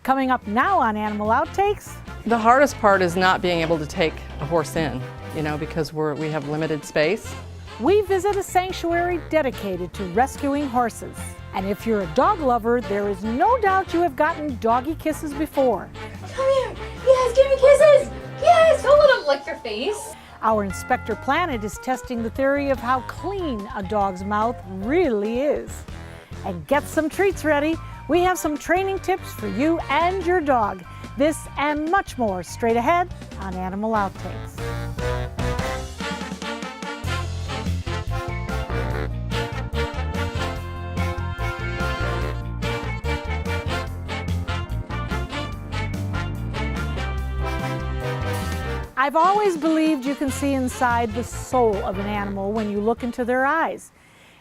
Coming up now on Animal Outtakes. The hardest part is not being able to take a horse in, because we have limited space. We visit a sanctuary dedicated to rescuing horses. And if you're a dog lover, there is no doubt you have gotten doggy kisses before. Come here. Yes, give me kisses. Yes, don't let them lick your face. Our Inspector Planet is testing the theory of how clean a dog's mouth really is. And get some treats ready. We have some training tips for you and your dog. This and much more straight ahead on Animal Outtakes. I've always believed you can see inside the soul of an animal when you look into their eyes.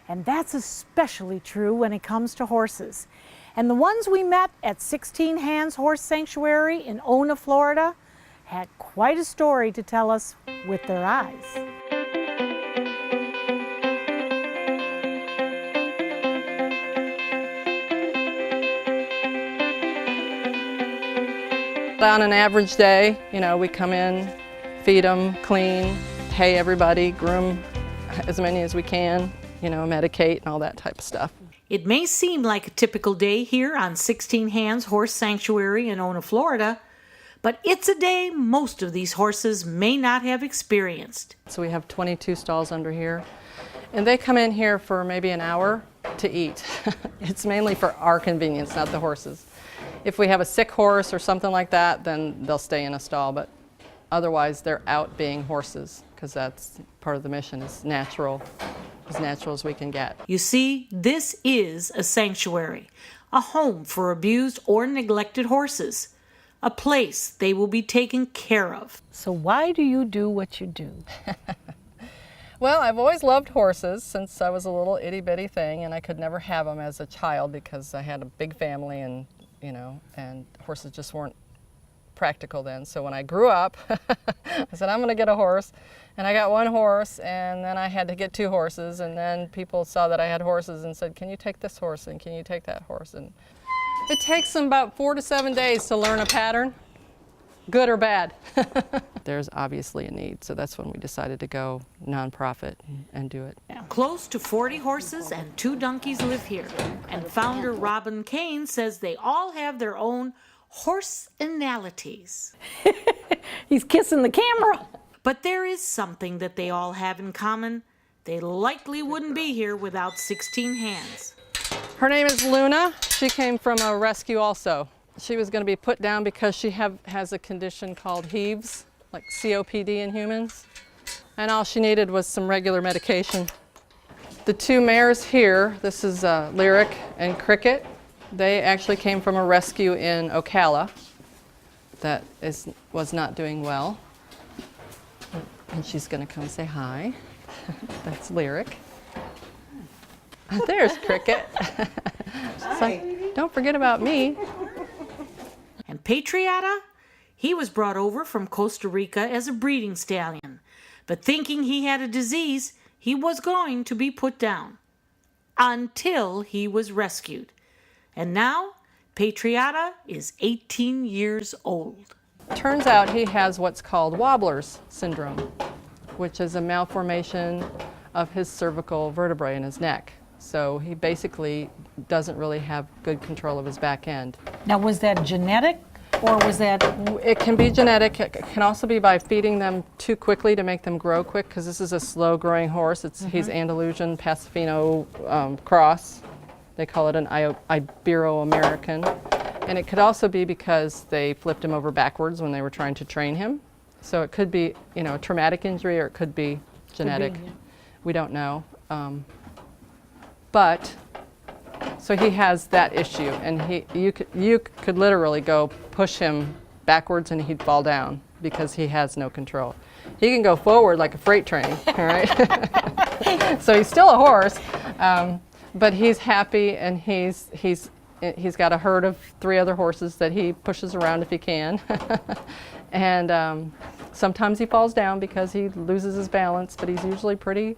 And that's especially true when it comes to horses. And the ones we met at 16 Hands Horse Sanctuary in Ona, Florida, had quite a story to tell us with their eyes. On an average day, we come in, feed them, clean, hay everybody, groom as many as we can, medicate and all that type of stuff. It may seem like a typical day here on 16 Hands Horse Sanctuary in Ona, Florida, but it's a day most of these horses may not have experienced. So we have 22 stalls under here, and they come in here for maybe an hour to eat. It's mainly for our convenience, not the horses. If we have a sick horse or something like that, then they'll stay in a stall, but otherwise they're out being horses, because that's part of the mission, is natural as we can get. You see, this is a sanctuary, a home for abused or neglected horses, a place they will be taken care of. So why do you do what you do? Well, I've always loved horses since I was a little itty-bitty thing, and I could never have them as a child because I had a big family and horses just weren't practical then. So when I grew up, I said, I'm going to get a horse. And I got one horse, and then I had to get two horses, and then people saw that I had horses and said, can you take this horse and can you take that horse? And it takes them about 4 to 7 days to learn a pattern, good or bad. There's obviously a need, so that's when we decided to go nonprofit and do it. Close to 40 horses and 2 donkeys live here, and founder Robin Kane says they all have their own horse-analities. He's kissing the camera. But there is something that they all have in common. They likely wouldn't be here without 16 Hands. Her name is Luna. She came from a rescue also. She was going to be put down because she has a condition called HEAVS, like COPD in humans. And all she needed was some regular medication. The 2 mares here, this is Lyric and Cricket. They actually came from a rescue in Ocala that was not doing well. And she's going to come say hi. That's Lyric. There's Cricket. She's like, don't forget about me. And Patriata? He was brought over from Costa Rica as a breeding stallion. But thinking he had a disease, he was going to be put down. Until he was rescued. And now, Patriata is 18 years old. Turns out he has what's called Wobbler's syndrome, which is a malformation of his cervical vertebrae in his neck. So he basically doesn't really have good control of his back end. Now, was that genetic, or was that? It can be genetic. It can also be by feeding them too quickly to make them grow quick, because this is a slow-growing horse. He's Andalusian Pasifino cross. They call it an Ibero-American. And it could also be because they flipped him over backwards when they were trying to train him. So it could be, a traumatic injury, or it could be genetic. Could be, yeah. We don't know. So he has that issue, and you could literally go push him backwards and he'd fall down because he has no control. He can go forward like a freight train, all right? So he's still a horse, but he's happy, and he's got a herd of 3 other horses that he pushes around if he can. And sometimes he falls down because he loses his balance, but he's usually pretty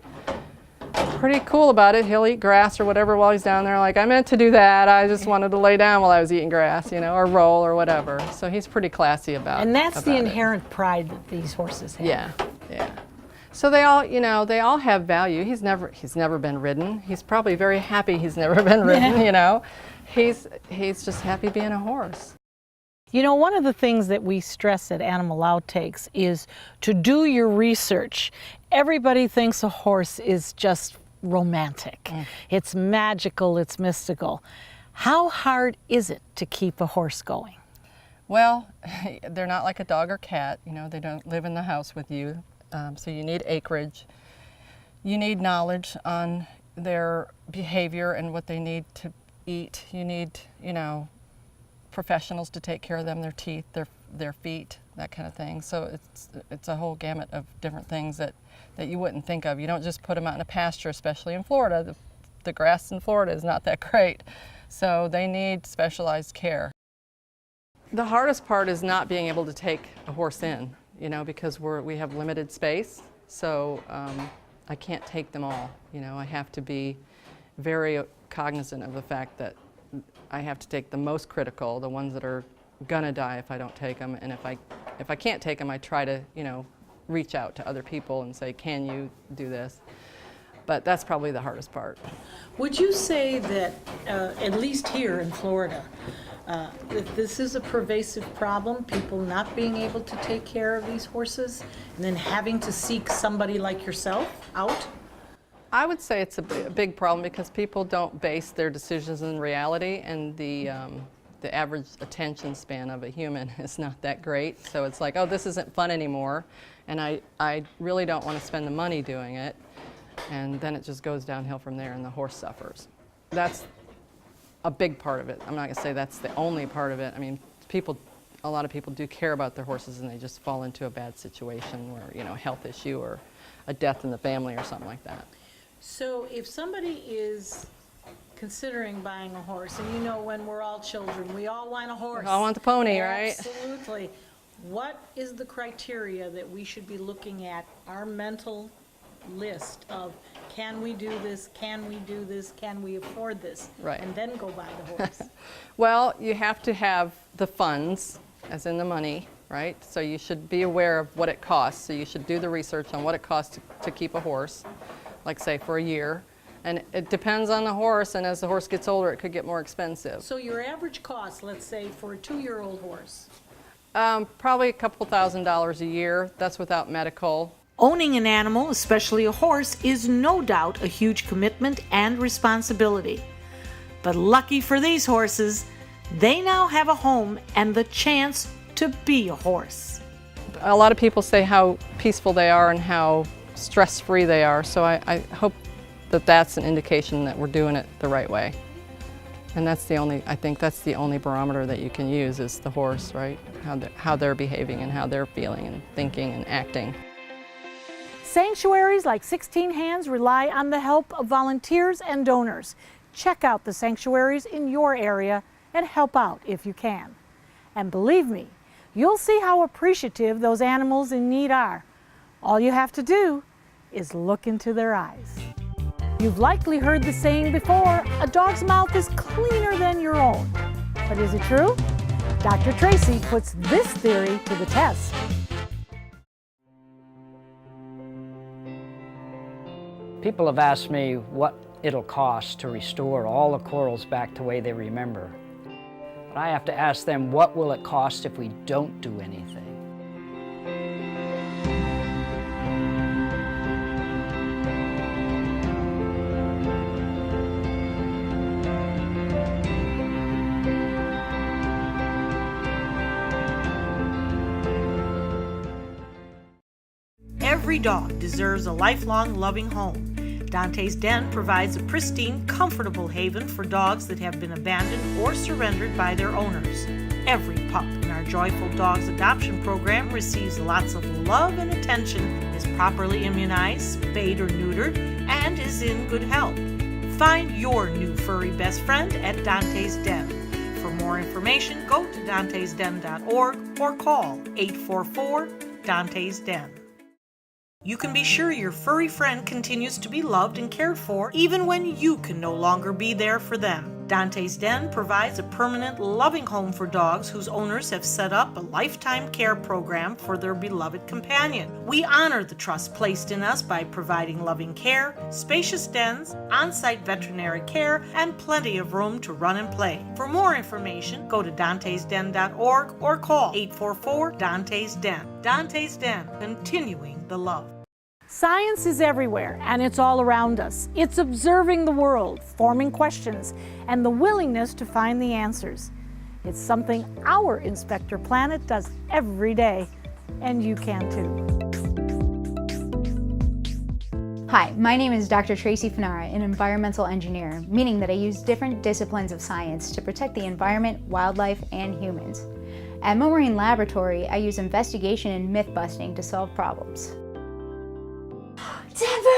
pretty cool about it. He'll eat grass or whatever while he's down there. Like, I meant to do that. I just wanted to lay down while I was eating grass, you know, or roll or whatever. So he's pretty classy about it. And that's the inherent pride that these horses have. Yeah, yeah. So they all, you know, they all have value. He's never been ridden. He's probably very happy he's never been ridden, you know. He's just happy being a horse. You know, one of the things that we stress at Animal Outtakes is to do your research. Everybody thinks a horse is just romantic. It's magical, it's mystical. How hard is it to keep a horse going? Well, they're not like a dog or cat, you know, they don't live in the house with you. So you need acreage. You need knowledge on their behavior and what they need to eat. You need, you know, professionals to take care of them, their teeth, their feet, that kind of thing. So it's a whole gamut of different things that you wouldn't think of. You don't just put them out in a pasture, especially in Florida. The grass in Florida is not that great. So they need specialized care. The hardest part is not being able to take a horse in, you know, because we have limited space. So I can't take them all. You know, I have to be very cognizant of the fact that I have to take the most critical, the ones that are gonna die if I don't take them. And if I can't take them, I try to, you know, reach out to other people and say, can you do this? But that's probably the hardest part. Would you say that, at least here in Florida, that this is a pervasive problem, people not being able to take care of these horses and then having to seek somebody like yourself out? I would say it's a big problem because people don't base their decisions in reality, and the average attention span of a human is not that great. So it's like, oh, this isn't fun anymore, and I really don't want to spend the money doing it. And then it just goes downhill from there, and the horse suffers. That's a big part of it. I'm not going to say that's the only part of it. I mean, a lot of people do care about their horses, and they just fall into a bad situation where, you know, a health issue or a death in the family or something like that. So if somebody is considering buying a horse, and you know, when we're all children, we all want a horse. We all want the pony, right? Absolutely. What is the criteria that we should be looking at, our mental list of, can we do this, can we do this, can we afford this? Right. And then go buy the horse. Well, you have to have the funds, as in the money, right? So you should be aware of what it costs. So you should do the research on what it costs to keep a horse, like say for a year. And it depends on the horse, and as the horse gets older, it could get more expensive. So your average cost, let's say, for a 2-year-old horse? Probably a couple $1,000s a year. That's without medical. Owning an animal, especially a horse, is no doubt a huge commitment and responsibility. But lucky for these horses, they now have a home and the chance to be a horse. A lot of people say how peaceful they are and how stress-free they are, so I hope that that's an indication that we're doing it the right way. And I think that's the only barometer that you can use is the horse, right? How they're behaving and how they're feeling and thinking and acting. Sanctuaries like 16 Hands rely on the help of volunteers and donors. Check out the sanctuaries in your area and help out if you can. And believe me, you'll see how appreciative those animals in need are. All you have to do is look into their eyes. You've likely heard the saying before, a dog's mouth is cleaner than your own. But is it true? Dr. Tracy puts this theory to the test. People have asked me what it'll cost to restore all the corals back the way they remember. But I have to ask them, what will it cost if we don't do anything? Every dog deserves a lifelong loving home. Dantes Den provides a pristine, comfortable haven for dogs that have been abandoned or surrendered by their owners. Every pup in our Joyful Dogs adoption program receives lots of love and attention, is properly immunized, spayed or neutered, and is in good health. Find your new furry best friend at Dantes Den. For more information, go to dantesden.org or call 844-DANTES-DEN. You can be sure your furry friend continues to be loved and cared for even when you can no longer be there for them. Dantes Den provides a permanent, loving home for dogs whose owners have set up a lifetime care program for their beloved companion. We honor the trust placed in us by providing loving care, spacious dens, on-site veterinary care, and plenty of room to run and play. For more information, go to dantesden.org or call 844-DANTES-DEN. Dantes Den, continuing the love. Science is everywhere, and it's all around us. It's observing the world, forming questions, and the willingness to find the answers. It's something our Inspector Planet does every day, and you can too. Hi, my name is Dr. Tracy Fanara, an environmental engineer, meaning that I use different disciplines of science to protect the environment, wildlife, and humans. At Mo Marine Laboratory, I use investigation and myth-busting to solve problems. Denver!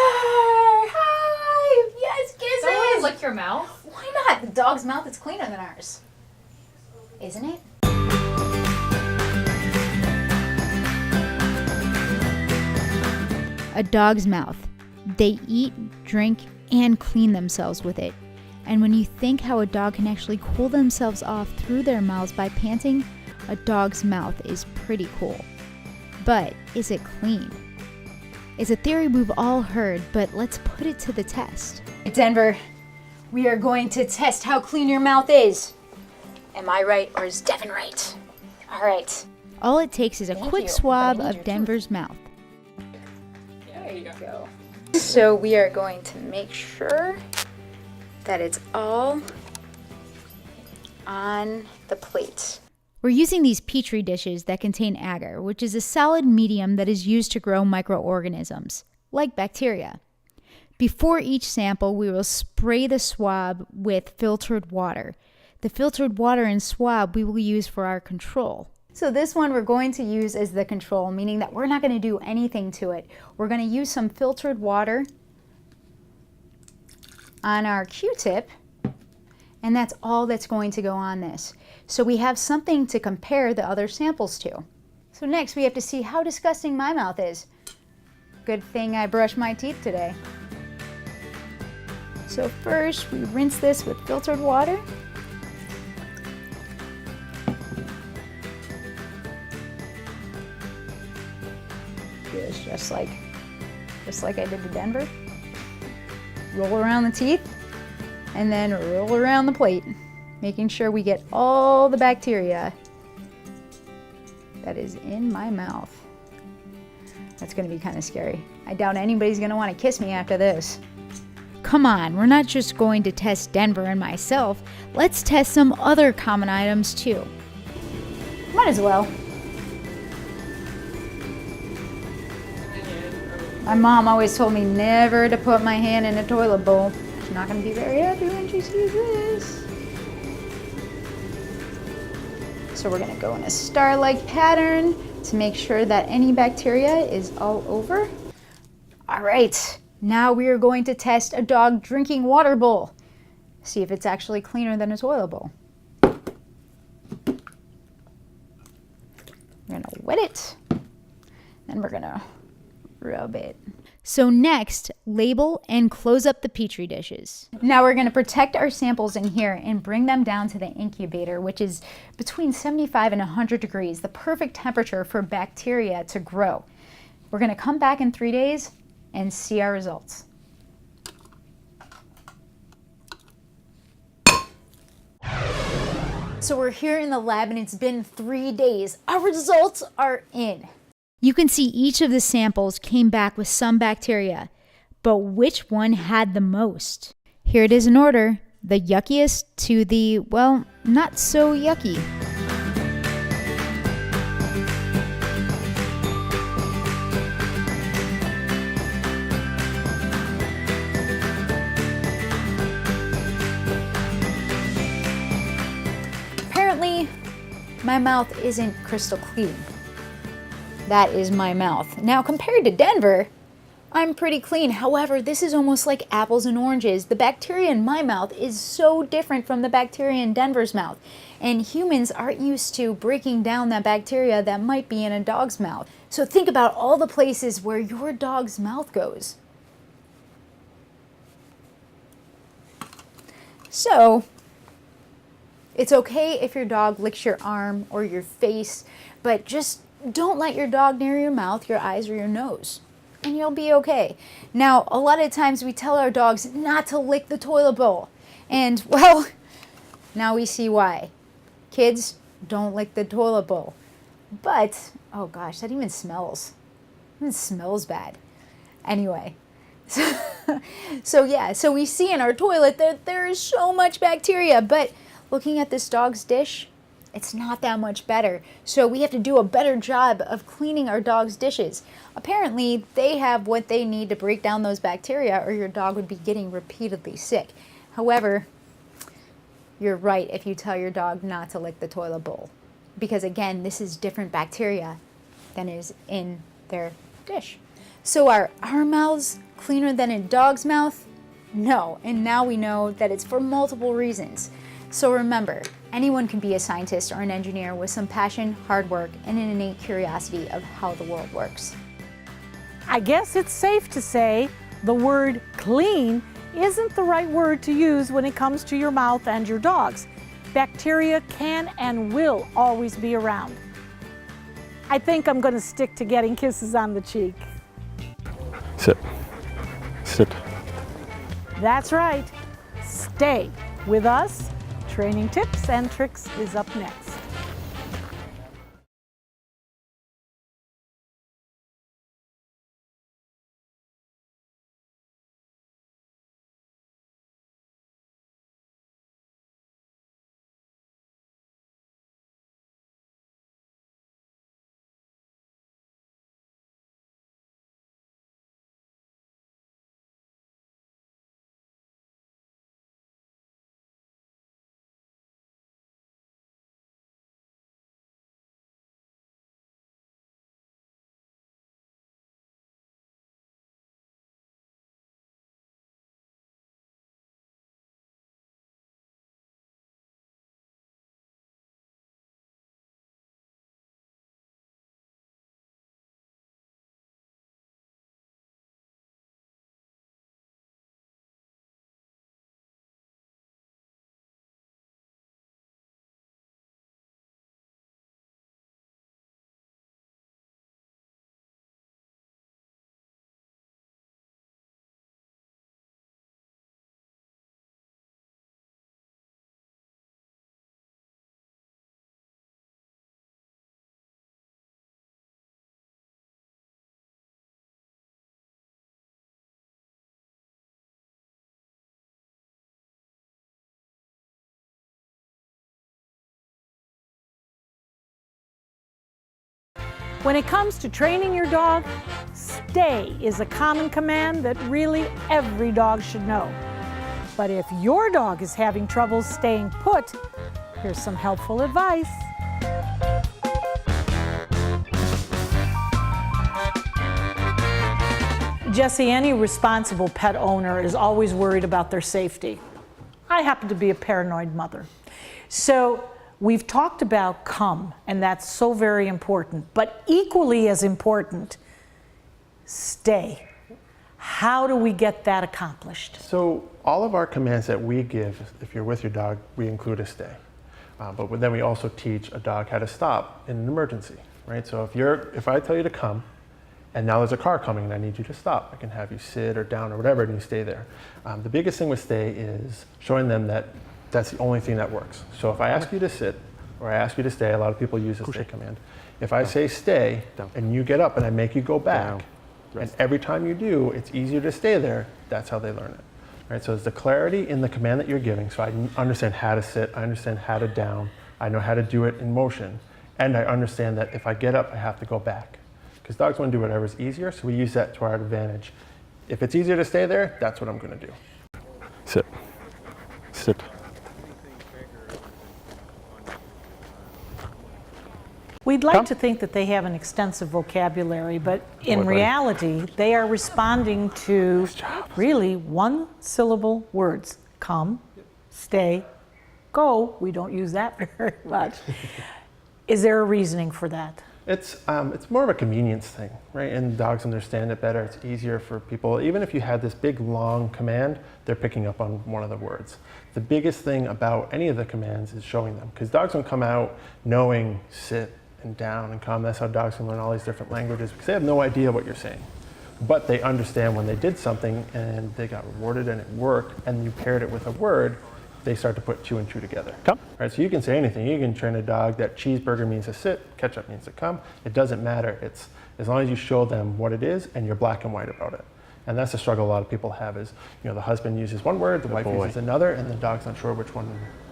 Hi! Yes, kisses! Don't want to lick your mouth. Why not? The dog's mouth is cleaner than ours. Isn't it? A dog's mouth. They eat, drink, and clean themselves with it. And when you think how a dog can actually cool themselves off through their mouths by panting, a dog's mouth is pretty cool. But is it clean? It's a theory we've all heard, but let's put it to the test. Denver, we are going to test how clean your mouth is. Am I right or is Devin right? All right. All it takes is a quick you. swab I need of your Denver's mouth. There you go. So we are going to make sure that it's all on the plate. We're using these petri dishes that contain agar, which is a solid medium that is used to grow microorganisms, like bacteria. Before each sample, we will spray the swab with filtered water. The filtered water and swab we will use for our control. So this one we're going to use as the control, meaning that we're not going to do anything to it. We're going to use some filtered water on our Q-tip, and that's all that's going to go on this. So we have something to compare the other samples to. So next we have to see how disgusting my mouth is. Good thing I brushed my teeth today. So first we rinse this with filtered water. Do this just like I did to Denver. Roll around the teeth and then roll around the plate, making sure we get all the bacteria that is in my mouth. That's gonna be kind of scary. I doubt anybody's gonna want to kiss me after this. Come on, we're not just going to test Denver and myself. Let's test some other common items too. Might as well. My mom always told me never to put my hand in a toilet bowl. She's not gonna be very happy when she sees this. So we're gonna go in a star-like pattern to make sure that any bacteria is all over. All right, now we are going to test a dog drinking water bowl. See if it's actually cleaner than a toilet bowl. We're gonna wet it, then we're gonna rub it. So next, label and close up the petri dishes. Now we're going to protect our samples in here and bring them down to the incubator, which is between 75 and 100 degrees, the perfect temperature for bacteria to grow. We're going to come back in 3 days and see our results. So we're here in the lab and it's been 3 days. Our results are in. You can see each of the samples came back with some bacteria, but which one had the most? Here it is in order, the yuckiest to the, well, not so yucky. Apparently, my mouth isn't crystal clean. That is my mouth. Now compared to Denver, I'm pretty clean. However, this is almost like apples and oranges. The bacteria in my mouth is so different from the bacteria in Denver's mouth. And humans aren't used to breaking down that bacteria that might be in a dog's mouth. So think about all the places where your dog's mouth goes. So, it's okay if your dog licks your arm or your face, but just don't let your dog near your mouth, your eyes, or your nose, and you'll be okay. Now, a lot of times we tell our dogs not to lick the toilet bowl, and well, now we see why. Kids, don't lick the toilet bowl. But, oh gosh, that even smells. It smells bad. Anyway, so we see in our toilet that there is so much bacteria, but looking at this dog's dish, it's not that much better. So we have to do a better job of cleaning our dog's dishes. Apparently, they have what they need to break down those bacteria, or your dog would be getting repeatedly sick. However, you're right if you tell your dog not to lick the toilet bowl. Because again, this is different bacteria than is in their dish. So are our mouths cleaner than a dog's mouth? No, and now we know that it's for multiple reasons. So remember, anyone can be a scientist or an engineer with some passion, hard work, and an innate curiosity of how the world works. I guess it's safe to say the word clean isn't the right word to use when it comes to your mouth and your dog's. Bacteria can and will always be around. I think I'm going to stick to getting kisses on the cheek. Sit. Sit. That's right. Stay with us. Training Tips and Tricks is up next. When it comes to training your dog, stay is a common command that really every dog should know. But if your dog is having trouble staying put, here's some helpful advice. Jesse, any responsible pet owner is always worried about their safety. I happen to be a paranoid mother. So we've talked about come, and that's so very important, but equally as important, stay. How do we get that accomplished? So all of our commands that we give, if you're with your dog, we include a stay. But then we also teach a dog how to stop in an emergency, right? So if I tell you to come, and now there's a car coming and I need you to stop, I can have you sit or down or whatever and you stay there. The biggest thing with stay is showing them that that's the only thing that works. So if I ask you to sit or I ask you to stay, a lot of people use the stay command. If I say stay and you get up and I make you go back, and every time you do, it's easier to stay there, that's how they learn it. Right? So it's the clarity in the command that you're giving. So I understand how to sit, I understand how to down, I know how to do it in motion, and I understand that if I get up, I have to go back. Because dogs want to do whatever's easier, so we use that to our advantage. If it's easier to stay there, that's what I'm going to do. Sit. Sit. We'd like to think that they have an extensive vocabulary, but in reality, they are responding to really one-syllable words. Come, stay, go. We don't use that very much. Is there a reasoning for that? It's more of a convenience thing, right? And dogs understand it better. It's easier for people. Even if you had this big, long command, they're picking up on one of the words. The biggest thing about any of the commands is showing them, because dogs don't come out knowing sit and down and come. That's how dogs can learn all these different languages, because they have no idea what you're saying. But they understand when they did something and they got rewarded and it worked, and you paired it with a word, they start to put 2 and 2 together. Come. Right, so you can say anything. You can train a dog that cheeseburger means to sit, ketchup means to come. It doesn't matter. It's as long as you show them what it is and you're black and white about it. And that's the struggle a lot of people have is, the husband uses one word, the wife uses another, and the dog's not sure which one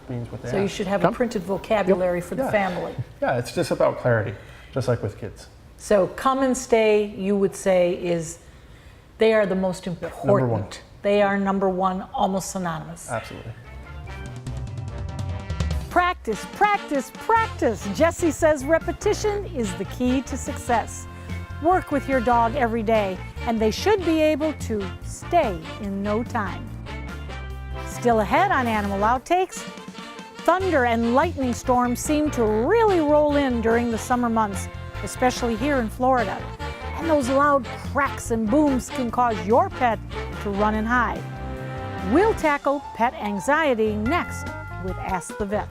means what they So you should have a printed vocabulary for the family. Yeah, it's just about clarity, just like with kids. So come and stay, you would say, they are the most important. Number one. They are number one, almost synonymous. Absolutely. Practice, practice, practice. Jessie says repetition is the key to success. Work with your dog every day, and they should be able to stay in no time. Still ahead on Animal Outtakes, thunder and lightning storms seem to really roll in during the summer months, especially here in Florida. And those loud cracks and booms can cause your pet to run and hide. We'll tackle pet anxiety next with Ask the Vet.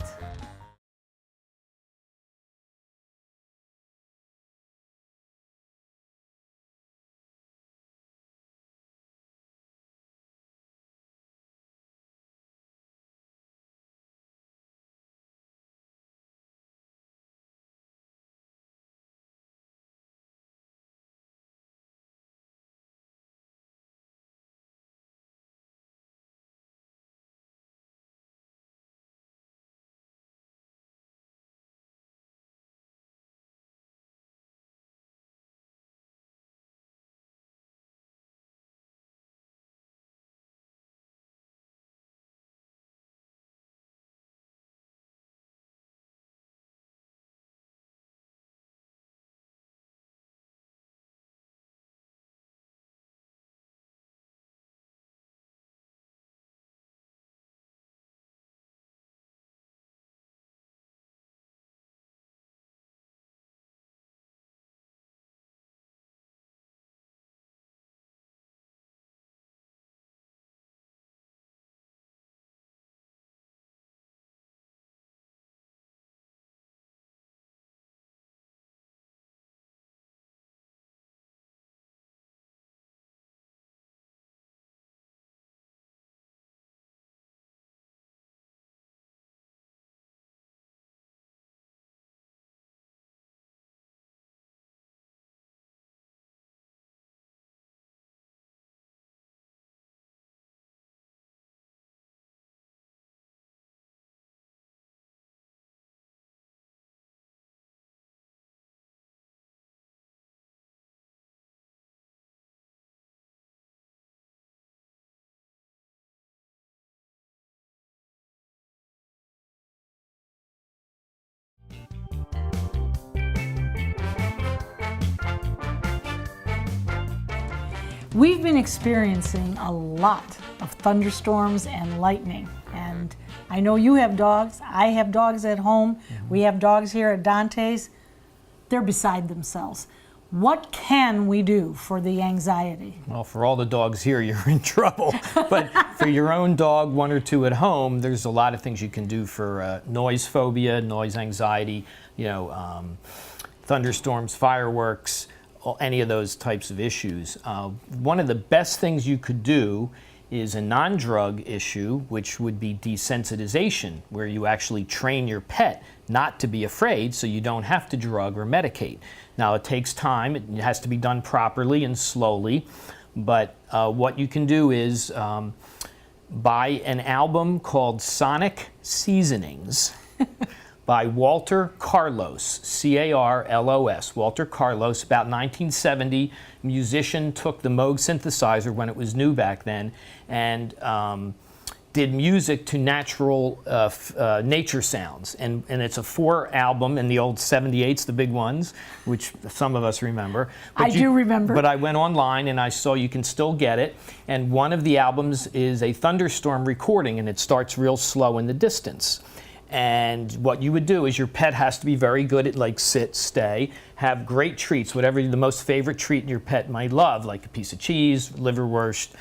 We've been experiencing a lot of thunderstorms and lightning, and I know you have dogs. I have dogs at home. We have dogs here at Dantes. They're beside themselves. What can we do for the anxiety? Well, for all the dogs here, you're in trouble. But for your own dog, 1 or 2 at home, there's a lot of things you can do for noise phobia, noise anxiety, thunderstorms, fireworks, any of those types of issues. One of the best things you could do is a non-drug issue, which would be desensitization, where you actually train your pet not to be afraid so you don't have to drug or medicate. Now, it takes time. It has to be done properly and slowly. But what you can do is buy an album called Sonic Seasonings by Walter Carlos, C-A-R-L-O-S. Walter Carlos, about 1970, musician, took the Moog synthesizer when it was new back then, and did music to natural nature sounds. And it's a 4 album in the old 78s, the big ones, which some of us remember. I do remember. But I went online and I saw you can still get it. And one of the albums is a thunderstorm recording, and it starts real slow in the distance. And what you would do is your pet has to be very good at like sit, stay, have great treats, whatever the most favorite treat your pet might love, like a piece of cheese, liverwurst,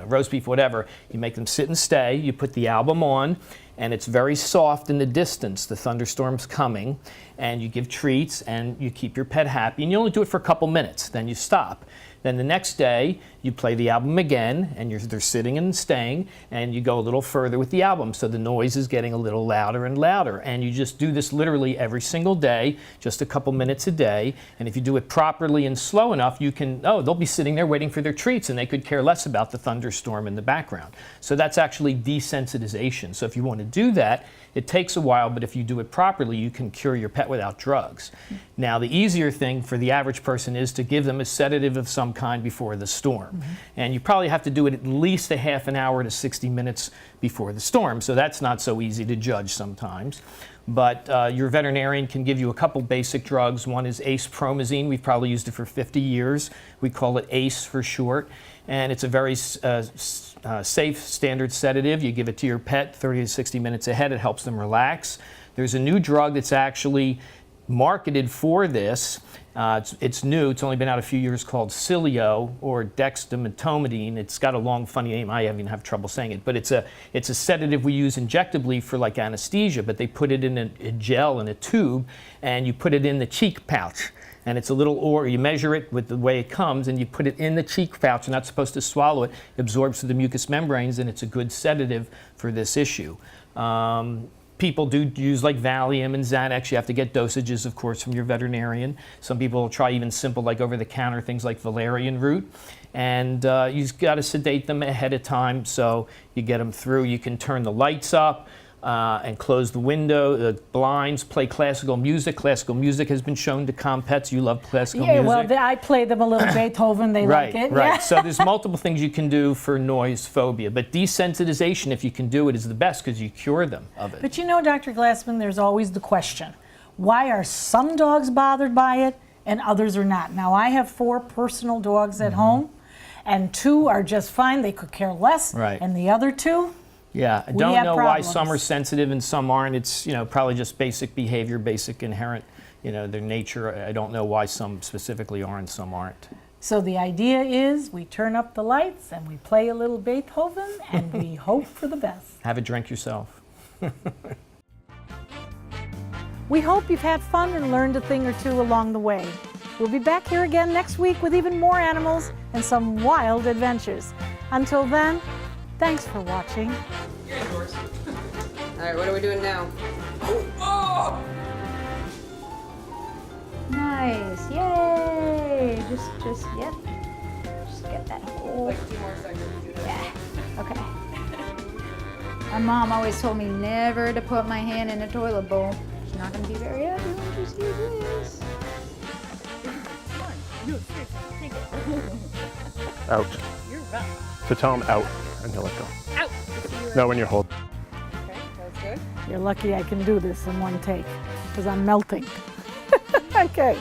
roast beef, whatever. You make them sit and stay, you put the album on, and it's very soft in the distance. The thunderstorm's coming, and you give treats, and you keep your pet happy, and you only do it for a couple minutes, then you stop. Then the next day, you play the album again, and they're sitting and staying, and you go a little further with the album, so the noise is getting a little louder and louder. And you just do this literally every single day, just a couple minutes a day. And if you do it properly and slow enough, they'll be sitting there waiting for their treats, and they could care less about the thunderstorm in the background. So that's actually desensitization. So if you want to do that, it takes a while, but if you do it properly, you can cure your pet without drugs. Now, the easier thing for the average person is to give them a sedative of some kind before the storm. And you probably have to do it at least a half an hour to 60 minutes before the storm. So that's not so easy to judge sometimes. But your veterinarian can give you a couple basic drugs. One is ace-promazine. We've probably used it for 50 years. We call it ACE for short. And it's a very safe standard sedative. You give it to your pet 30 to 60 minutes ahead. It helps them relax. There's a new drug that's actually marketed for this. It's new. It's only been out a few years, called Cilio or dexmedetomidine. It's got a long, funny name. I even have trouble saying it. But it's a sedative we use injectably for like anesthesia. But they put it in a gel in a tube, and you put it in the cheek pouch. And it's a little, or you measure it with the way it comes, and you put it in the cheek pouch. You're not supposed to swallow it. It absorbs through the mucous membranes, and it's a good sedative for this issue. People do use like Valium and Xanax. You have to get dosages, of course, from your veterinarian. Some people will try even simple, like over-the-counter things like valerian root. And you've got to sedate them ahead of time, so you get them through. You can turn the lights up and close the window, the blinds, play classical music. Classical music has been shown to calm pets. You love classical music. Yeah, well, I play them a little Beethoven. They like it. Right. Yeah. So there's multiple things you can do for noise phobia. But desensitization, if you can do it, is the best because you cure them of it. But Dr. Glassman, there's always the question, why are some dogs bothered by it and others are not? Now, I have 4 personal dogs at home, and 2 are just fine. They could care less. Right. And the other 2? Yeah, I don't know why some are sensitive and some aren't. It's probably just basic behavior, basic inherent, their nature. I don't know why some specifically are and some aren't. So the idea is we turn up the lights and we play a little Beethoven and we hope for the best. Have a drink yourself. We hope you've had fun and learned a thing or two along the way. We'll be back here again next week with even more animals and some wild adventures. Until then, thanks for watching. All right, what are we doing now? Nice, yay! Yep. Just get that hole. Like 2 more seconds. Yeah, okay. My mom always told me never to put my hand in a toilet bowl. It's not gonna be very happy when she sees this. Out. So tell him out, and he'll let go. Out. No, when you're holding. Okay, that's good. You're lucky I can do this in one take because I'm melting. Okay.